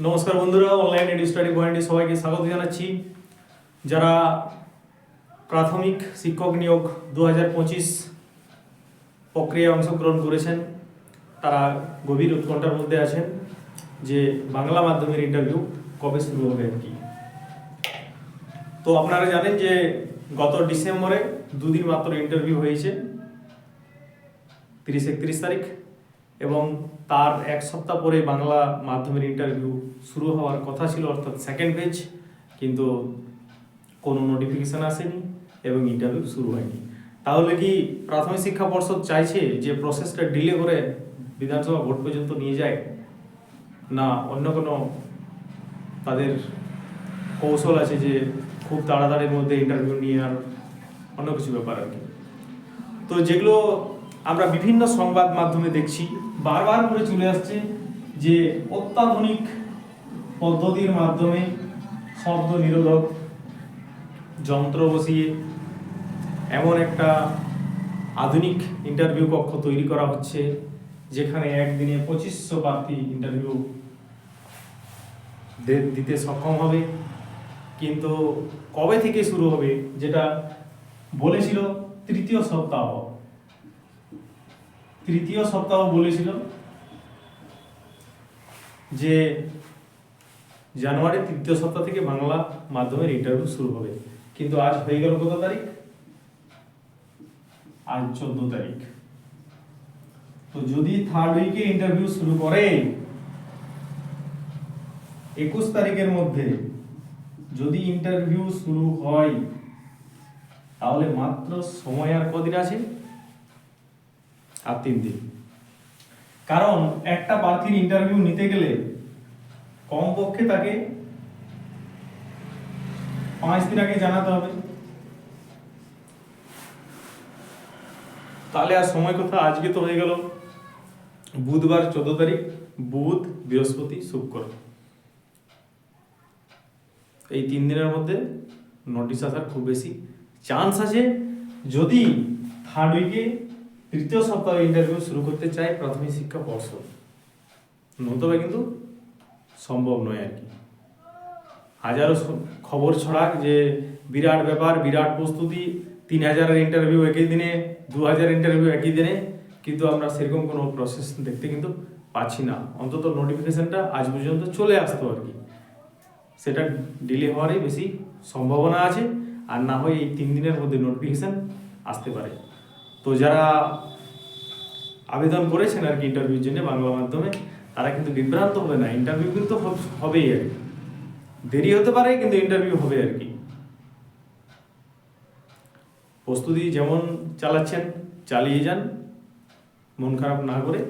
নমস্কার বন্ধুরা, online edu study পয়েন্টে সবাইকে স্বাগত জানাচ্ছি। যারা প্রাথমিক শিক্ষক নিয়োগ 2025 প্রক্রিয়ায় অংশগ্রহণ করেছেন তারা গভীর উৎকণ্ঠার মধ্যে আছেন যে বাংলা মাধ্যমের ইন্টারভিউ কবে শুরু হবে আর কি। তো আপনারা জানেন যে গত ডিসেম্বরে দুদিন মাত্র ইন্টারভিউ হয়েছে, 30-31 তারিখ, এবং তার এক সপ্তাহ পরে বাংলা মাধ্যমের ইন্টারভিউ শুরু হওয়ার কথা ছিল, অর্থাৎ সেকেন্ড পেজ, কিন্তু কোনো নোটিফিকেশান আসেনি এবং ইন্টারভিউ শুরু হয়নি। তাহলে কি প্রাথমিক শিক্ষা পর্ষদ চাইছে যে প্রসেসটা ডিলে করে বিধানসভা ভোট পর্যন্ত নিয়ে যায়, না অন্য কোনো তাদের কৌশল আছে যে খুব তাড়াতাড়ির মধ্যে ইন্টারভিউ নিয়ে আর অন্য কিছু ব্যাপার আর কি? তো যেগুলো আমরা বিভিন্ন সংবাদ মাধ্যমে দেখছি, বারবার করে চলে আসছে যে অত্যাধুনিক পদ্ধতির মাধ্যমে শব্দ নিরোধক যন্ত্র বসিয়ে এমন একটা আধুনিক ইন্টারভিউ কক্ষ তৈরি করা হচ্ছে যেখানে একদিনে 2500 প্রার্থী ইন্টারভিউ দিতে সক্ষম হবে। কিন্তু কবে থেকে শুরু হবে, যেটা বলেছিল তৃতীয় সপ্তাহ বলেছিল যে জানুয়ারির তৃতীয় সপ্তাহ থেকে বাংলা মাধ্যমের ইন্টারভিউ শুরু হবে, কিন্তু আজ হয়ে গেল কত তারিখ? আজ 14 তারিখ। তো যদি থার্ড উইকে ইন্টারভিউ শুরু করে 21 তারিখের মধ্যে যদি ইন্টারভিউ শুরু হয়, তাহলে মাত্র সময় আর কদিন আছে? আর 3 দিন। কারণ একটা প্রার্থীর ইন্টারভিউ নিতে গেলে কমপক্ষে তাকে 5 দিন আগে জানাতে হবে। তাহলে আর সময় কথা? আজকে তো হয়ে গেল বুধবার 14 তারিখ, বুধ, বৃহস্পতি, শুক্র, এই 3 দিনের মধ্যে নোটিশ আসার খুব বেশি চান্স আছে যদি থার্ড উইকে তৃতীয় সপ্তাহে ইন্টারভিউ শুরু করতে চায় প্রাথমিক শিক্ষা পর্ষদ, নতুবা কিন্তু সম্ভব নয় আর কি। হাজারো খবর ছড়াক যে বিরাট ব্যাপার, বিরাট প্রস্তুতি, 3000 ইন্টারভিউ একই দিনে, 2000 ইন্টারভিউ একই দিনে, কিন্তু আমরা সেরকম কোনো প্রসেস দেখতে কিন্তু পাচ্ছি না। অন্তত নোটিফিকেশনটা আজ পর্যন্ত চলে আসতো আর কি, সেটা ডিলে হওয়ারই বেশি সম্ভাবনা আছে, আর না হয় এই 3 দিনের মধ্যে নোটিফিকেশান আসতে পারে। তো যারা আবেদন করেছেন আর কি ইন্টারভিউর জন্য বাংলা মাধ্যমে, তারা কিন্তু বিভ্রান্ত হবে না, ইন্টারভিউ কিন্তু হবেই আর কি। দেরি হতে পারে কিন্তু ইন্টারভিউ হবে আর কি। প্রস্তুতি যেমন চালাচ্ছেন চালিয়ে যান, মন খারাপ না করে।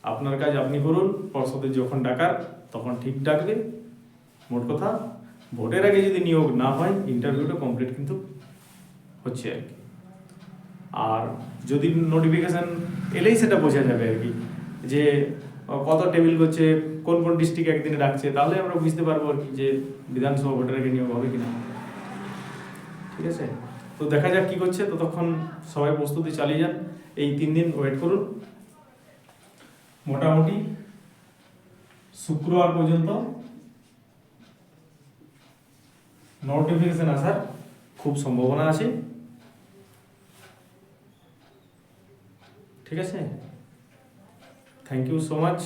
আপনার কাজ আপনি করুন, পর্ষদের যখন ডাকার তখন ঠিক ডাকবে। মোট কথা, ভোটের আগে যদি নিয়োগ না হয় ইন্টারভিউটা কমপ্লিট কিন্তু হচ্ছে আর কি। আর যদি নোটিফিকেশান এলেই সেটা বোঝা যাবে আর কি যে কত টেবিল করছে, কোন কোন ডিস্ট্রিক্ট একদিনে ডাকছে, তাহলে আমরা বুঝতে পারবো আর কি যে বিধানসভা ভোটের আগে নিয়োগ হবে কিনা। ঠিক আছে, তো দেখা যাক কি করছে। ততক্ষণ সবাই প্রস্তুতি চালিয়ে যান, এই 3 দিন ওয়েট করুন। মোটামুটি শুক্রবার পর্যন্ত নোটিফিকেশন আসার খুব সম্ভাবনা আছে। ঠিক আছে, থ্যাংক ইউ সো মাচ।